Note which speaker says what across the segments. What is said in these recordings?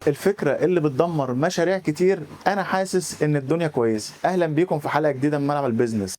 Speaker 1: الفكرة اللي بتدمر مشاريع كتير. أنا حاسس إن الدنيا كويسة. أهلا بيكم في حلقة جديدة من ملعب البيزنس،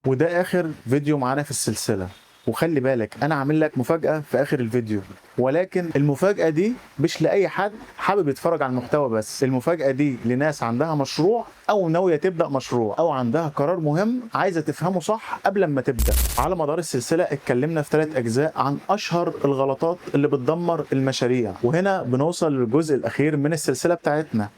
Speaker 1: وده آخر فيديو معانا في السلسلة. وخلي بالك أنا عامل لك مفاجأة في آخر الفيديو، ولكن المفاجأة دي مش لأي حد حابب يتفرج على المحتوى بس. المفاجأة دي لناس عندها مشروع أو ناوية تبدأ مشروع أو عندها قرار مهم عايزة تفهمه صح قبل ما تبدأ. على مدار السلسلة اتكلمنا في 3 أجزاء عن أشهر الغلطات اللي بتدمر المشاريع، وهنا بنوصل للجزء الأخير من السلسلة بتاعتنا.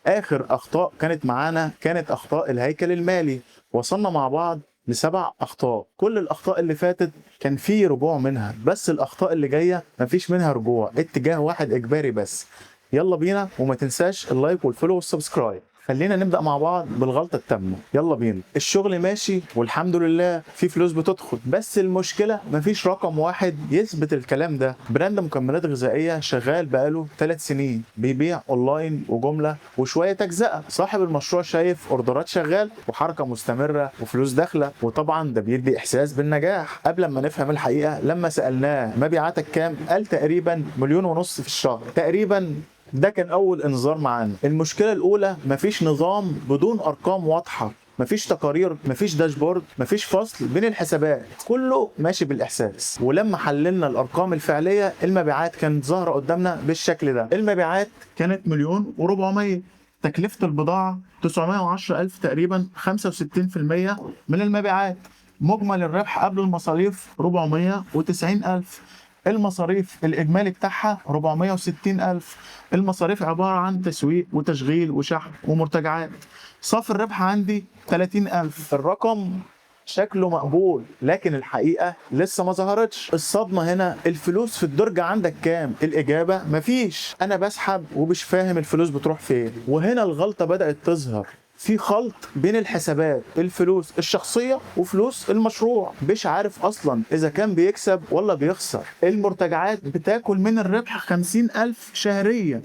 Speaker 1: آخر أخطاء كانت معانا كانت أخطاء الهيكل المالي. وصلنا مع بعض ل7 أخطاء. كل الأخطاء اللي فاتت كان في رجوع منها، بس الأخطاء اللي جاية مفيش منها رجوع، اتجاه واحد إجباري بس. يلا بينا، وما تنساش اللايك والفولو والسبسكرايب. خلينا نبدأ مع بعض بالغلطة التامة. يلا بينا. الشغل ماشي والحمد لله في فلوس بتدخل، بس المشكلة مفيش رقم واحد يثبت الكلام ده. براند مكملات غذائية شغال بقاله 3 سنين، بيبيع اونلاين وجملة وشوية تجزئة. صاحب المشروع شايف اوردرات شغال وحركة مستمرة وفلوس داخلة، وطبعا ده بيدي احساس بالنجاح. قبل ما نفهم الحقيقة، لما سألناه مبيعاتك كام، قال تقريبا 1.5 مليون في الشهر تقريبا. ده كان أول إنذار معانا. المشكلة الأولى مفيش نظام بدون أرقام واضحة، مفيش تقارير، مفيش داشبورد، مفيش فصل بين الحسابات، كله ماشي بالإحساس. ولما حللنا الأرقام الفعلية، المبيعات كانت ظاهرة قدامنا بالشكل ده. المبيعات كانت 1.4 مليون، تكلفة البضاعة 910 ألف تقريبا، 65% من المبيعات. مجمل الربح قبل المصاريف 490 ألف. المصاريف الإجمالي بتاعها 460 ألف. المصاريف عبارة عن تسويق وتشغيل وشحن ومرتجعات. صافي الربح عندي 30 ألف. الرقم شكله مقبول، لكن الحقيقة لسه ما ظهرتش. الصدمة هنا، الفلوس في الدرج عندك كام؟ الإجابة مفيش. أنا بسحب ومش فاهم الفلوس بتروح فين. وهنا الغلطة بدأت تظهر. في خلط بين الحسابات، الفلوس الشخصية وفلوس المشروع. مش عارف أصلا إذا كان بيكسب ولا بيخسر. المرتجعات بتاكل من الربح 50 ألف شهريا،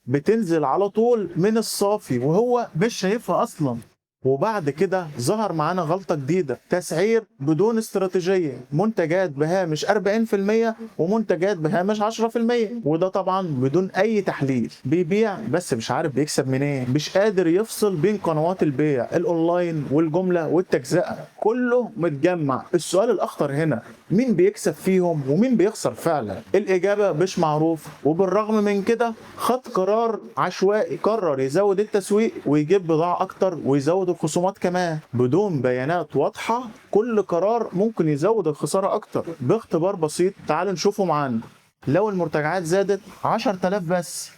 Speaker 1: بتنزل على طول من الصافي وهو مش شايفها أصلا. وبعد كده ظهر معانا غلطة جديدة، تسعير بدون استراتيجية. منتجات بهامش 40% ومنتجات بهامش 10%، وده طبعا بدون أي تحليل. بيبيع بس مش عارف بيكسب منين، مش قادر يفصل بين قنوات البيع الأونلاين والجملة والتجزئة، كله متجمع. السؤال الأخطر هنا، مين بيكسب فيهم ومين بيخسر فعلا؟ الإجابة مش معروف. وبالرغم من كده خد قرار عشوائي، قرر يزود التسويق ويجيب بضاعة أكتر ويزود الخصومات كمان بدون بيانات واضحة. كل قرار ممكن يزود الخسارة أكتر. باختبار بسيط تعالوا نشوفه معانا. لو المرتجعات زادت 10,000 بس،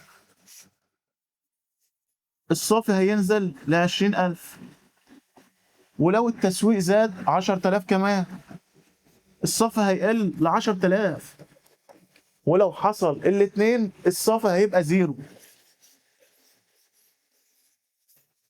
Speaker 1: الصافي هينزل ل20 ألف. ولو التسويق زاد 10,000 كمان، الصافي هيقل ل10,000. ولو حصل الاتنين، الصافي هيبقى زيرو.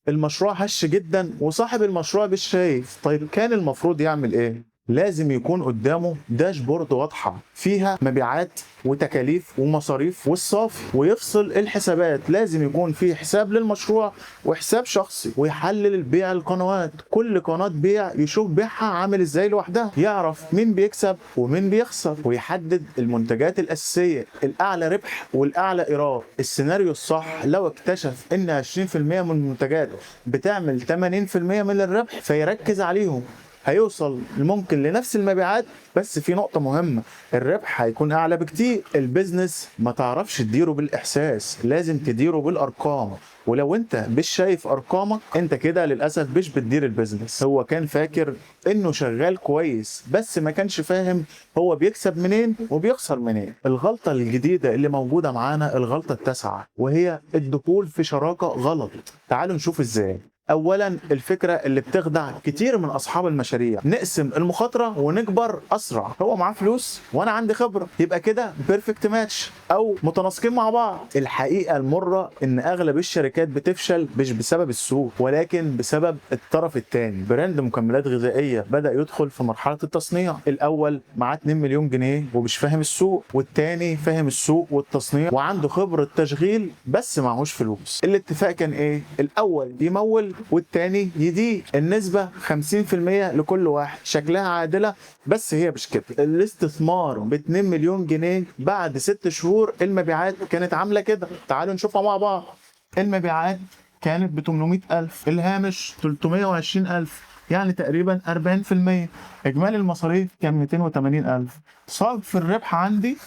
Speaker 1: المشروع هش جدا وصاحب المشروع مش شايف. طيب كان المفروض يعمل ايه؟ لازم يكون قدامه داشبورد واضحة فيها مبيعات وتكاليف ومصاريف والصافي، ويفصل الحسابات. لازم يكون في حساب للمشروع وحساب شخصي، ويحلل البيع القنوات. كل قناة بيع يشوف بيعها عامل ازاي لوحدها، يعرف مين بيكسب ومين بيخسر، ويحدد المنتجات الأساسية الأعلى ربح والأعلى إيراد. السيناريو الصح لو اكتشف إن 20% من المنتجات بتعمل 80% من الربح فيركز عليهم، هيوصل ممكن لنفس المبيعات. بس في نقطة مهمة، الربح هيكون أعلى بكتير. البيزنس ما تعرفش تديره بالإحساس، لازم تديره بالأرقام. ولو انت مش شايف ارقامك، انت كده للاسف مش بتدير البيزنس. هو كان فاكر انه شغال كويس، بس ما كانش فاهم هو بيكسب منين وبيخسر منين. الغلطة الجديدة اللي موجودة معانا الغلطة التاسعة، وهي الدخول في شراكة غلط. تعالوا نشوف ازاي. اولا، الفكره اللي بتخدع كتير من اصحاب المشاريع، نقسم المخاطره ونكبر اسرع. هو معاه فلوس وانا عندي خبره، يبقى كده بيرفكت ماتش او متناسقين مع بعض. الحقيقه المره ان اغلب الشركات بتفشل مش بسبب السوق، ولكن بسبب الطرف الثاني. براند مكملات غذائيه بدا يدخل في مرحله التصنيع. الاول معاه 2 مليون جنيه ومش فاهم السوق، والتاني فاهم السوق والتصنيع وعنده خبره تشغيل بس معهوش فلوس. الاتفاق كان ايه؟ الاول يمول والتاني يدي، النسبة 50% لكل واحد، شكلها عادلة بس هي مش كده. الاستثمار ب 2 مليون جنيه بعد 6 شهور المبيعات كانت عاملة كده. تعالوا نشوفها مع بعض. المبيعات كانت ب 800,000، الهامش 320,000، يعني تقريبا 40%. إجمالي المصاريف كان 280,000. صافي الربح عندي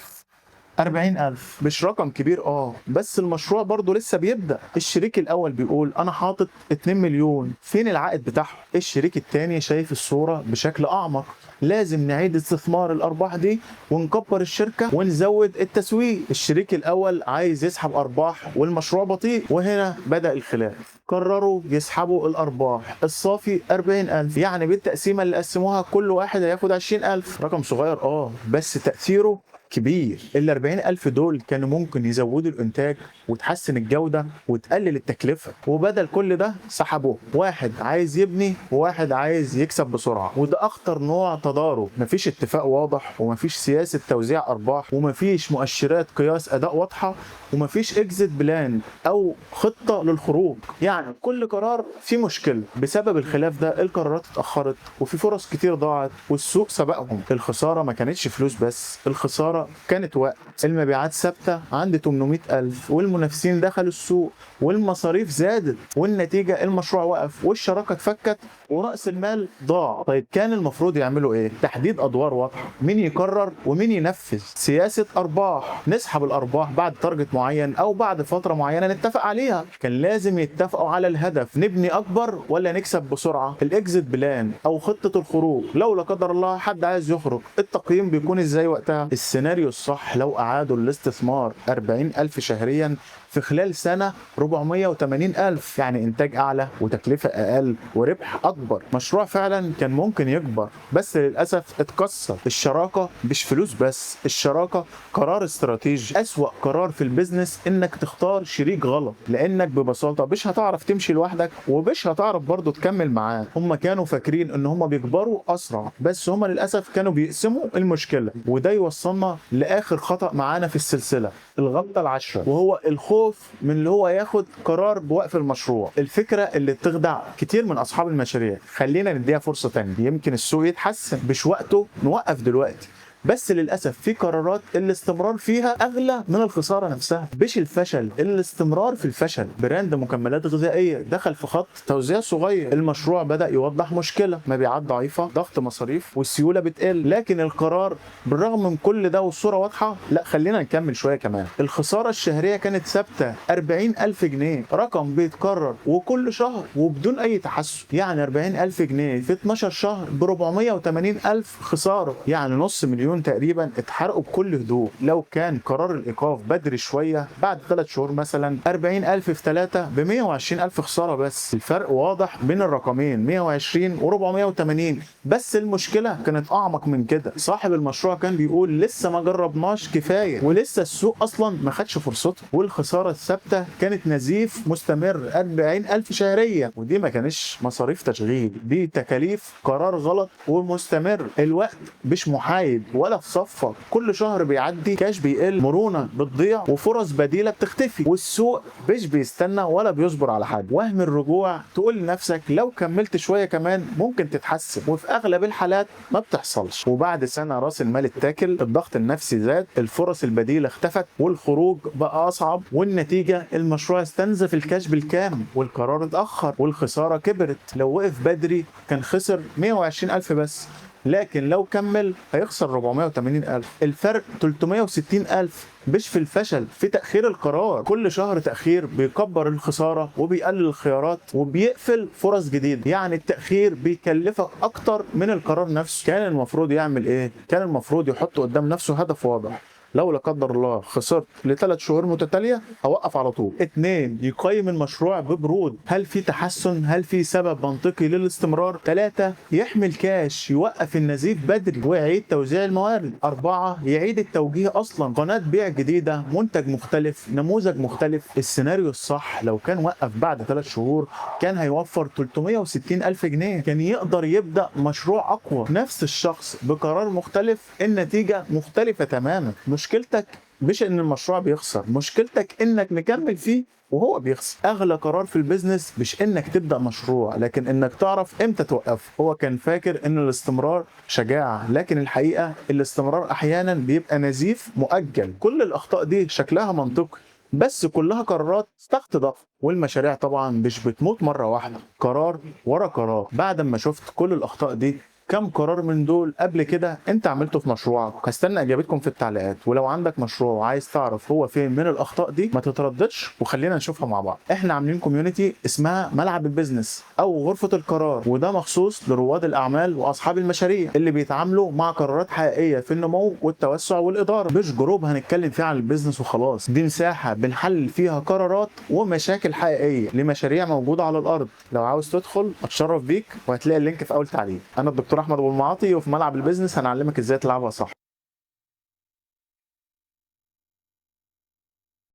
Speaker 1: 40,000. مش رقم كبير بس المشروع برضه لسه بيبدأ. الشريك الأول بيقول أنا حاطط 2 مليون، فين العائد بتاعهم؟ الشريك التاني شايف الصورة بشكل أعمق، لازم نعيد استثمار الأرباح دي ونكبر الشركة ونزود التسويق. الشريك الأول عايز يسحب أرباح والمشروع بطيء، وهنا بدأ الخلاف. قرروا يسحبوا الأرباح الصافي 40,000، يعني بالتقسيمة اللي قسموها كل واحد هياخد 20,000. رقم صغير بس تأثيره كبير. ال 40,000 دول كانوا ممكن يزودوا الإنتاج وتحسن الجودة وتقلل التكلفة، وبدل كل ده سحبوه. واحد عايز يبني وواحد عايز يكسب بسرعة، وده أخطر نوع تضارب. مفيش اتفاق واضح، ومفيش سياسة توزيع أرباح، ومفيش مؤشرات قياس أداء واضحة، ومفيش إكزيت بلان أو خطة للخروج. يعني كل قرار فيه مشكلة. بسبب الخلاف ده القرارات اتأخرت، وفي فرص كتير ضاعت، والسوق سبقهم. الخسارة ما كانتش فلوس بس، الخسارة كانت وقت. المبيعات ثابتة عند 800,000، والمنافسين دخلوا السوق، والمصاريف زادت، والنتيجة المشروع وقف، والشراكة اتفكت، ورأس المال ضاع. طيب كان المفروض يعملوا ايه؟ تحديد ادوار واضحة، مين يقرر ومين ينفذ، سياسة ارباح، نسحب الارباح بعد تارجت معين او بعد فترة معينة نتفق عليها. كان لازم يتفقوا على الهدف، نبني اكبر ولا نكسب بسرعة. الاكزيت بلان او خطة الخروج، لو لا قدر الله حد عايز يخرج، التقييم بيكون ازاي وقتها؟ السيناريو الصح لو اعادوا الاستثمار 40,000 شهريا في خلال سنة 480,000، يعني إنتاج أعلى وتكلفة أقل وربح أكبر. مشروع فعلا كان ممكن يكبر، بس للأسف اتكسر. الشراكة مش فلوس بس، الشراكة قرار استراتيجي. أسوأ قرار في البيزنس إنك تختار شريك غلط، لأنك ببساطة مش هتعرف تمشي لوحدك، ومش هتعرف برضه تكمل معاه. هم كانوا فاكرين إن هم بيكبروا أسرع، بس هم للأسف كانوا بيقسموا المشكلة. وده يوصلنا لآخر خطأ معانا في السلسلة، الغلطة العشرة، وهو الخوف من اللي هو ياخد قرار بوقف المشروع. الفكرة اللي بتخدع كتير من أصحاب المشاريع، خلينا نديها فرصة تانية، يمكن السوق يتحسن، مش وقته نوقف دلوقتي. بس للأسف في قرارات الاستمرار فيها أغلى من الخسارة نفسها. مش الفشل، الاستمرار في الفشل. براند مكملات غذائية دخل في خط توزيع صغير، المشروع بدأ يوضح مشكلة، مبيعات ضعيفة، ضغط مصاريف، والسيولة بتقل. لكن القرار بالرغم من كل ده والصورة واضحة، لا خلينا نكمل شوية كمان. الخسارة الشهرية كانت ثابتة 40,000 جنيه، رقم بيتكرر وكل شهر وبدون أي تحسن. يعني 40,000 جنيه في 12 شهر ب 480,000 خسارة، يعني نص مليون تقريبا اتحرقوا بكل هدوء. لو كان قرار الايقاف بدري شويه بعد 3 شهور مثلا، 40,000 في 3 ب 120,000 خساره. بس الفرق واضح بين الرقمين، 120 و 480. بس المشكله كانت اعمق من كده. صاحب المشروع كان بيقول لسه ما جربناش كفايه، ولسه السوق اصلا ما خدش فرصته. والخساره الثابته كانت نزيف مستمر 40,000 شهريا، ودي ما كانش مصاريف تشغيل، دي تكاليف قرار غلط ومستمر. الوقت مش محايد ولا في صفك، كل شهر بيعدي كاش بيقل، مرونة بتضيع، وفرص بديلة بتختفي، والسوق مش بيستنى ولا بيصبر على حد. وهم الرجوع تقول لنفسك لو كملت شوية كمان ممكن تتحسن، وفي أغلب الحالات ما بتحصلش. وبعد سنة راس المال اتاكل، الضغط النفسي زاد، الفرص البديلة اختفت، والخروج بقى أصعب، والنتيجة المشروع استنزف الكاش بالكامل، والقرار اتأخر، والخسارة كبرت. لو وقف بدري كان خسر 120,000 بس، لكن لو كمل هيخسر 480,000. الفرق 360,000، مش في الفشل، في تأخير القرار. كل شهر تأخير بيكبر الخسارة وبيقلل الخيارات وبيقفل فرص جديدة. يعني التأخير بيكلفك أكتر من القرار نفسه. كان المفروض يعمل إيه؟ كان المفروض يحط قدام نفسه هدف واضح، لو لا قدر الله خسرت ل3 شهور متتاليه اوقف على طول. 2، يقيم المشروع ببرود، هل في تحسن؟ هل في سبب منطقي للاستمرار؟ 3، يحمل كاش، يوقف النزيف بدري ويعيد توزيع الموارد. 4، يعيد التوجيه اصلا، قناه بيع جديده، منتج مختلف، نموذج مختلف. السيناريو الصح لو كان وقف بعد 3 شهور كان هيوفر 360,000 جنيه، كان يقدر يبدا مشروع اقوى. نفس الشخص بقرار مختلف، النتيجه مختلفه تماما. مشكلتك مش ان المشروع بيخسر، مشكلتك انك مكمل فيه وهو بيخسر. اغلى قرار في البيزنس مش انك تبدا مشروع، لكن انك تعرف امتى توقفه. هو كان فاكر ان الاستمرار شجاعه، لكن الحقيقه الاستمرار احيانا بيبقى نزيف مؤجل. كل الاخطاء دي شكلها منطقي، بس كلها قرارات تحت ضغط. والمشاريع طبعا مش بتموت مره واحده، قرار ورا قرار. بعد ما شفت كل الاخطاء دي، كم قرار من دول قبل كده انت عملته في مشروعك؟ هستنى اجابتكم في التعليقات. ولو عندك مشروع وعايز تعرف هو فين من الاخطاء دي، ما تترددش وخلينا نشوفها مع بعض. احنا عاملين كوميونتي اسمها ملعب البيزنس او غرفة القرار، وده مخصوص لرواد الاعمال واصحاب المشاريع اللي بيتعاملوا مع قرارات حقيقية في النمو والتوسع والادارة. مش جروب هنتكلم فيه عن البيزنس وخلاص، دي مساحة بنحلل فيها قرارات ومشاكل حقيقية لمشاريع موجودة على الارض. لو عاوز تدخل اتشرف بيك، وهتلاقي اللينك في اول تعليق. انا الدكتور احمد ابو المعاطي، وفي ملعب البيزنس هنعلمك ازاي تلعبها صح.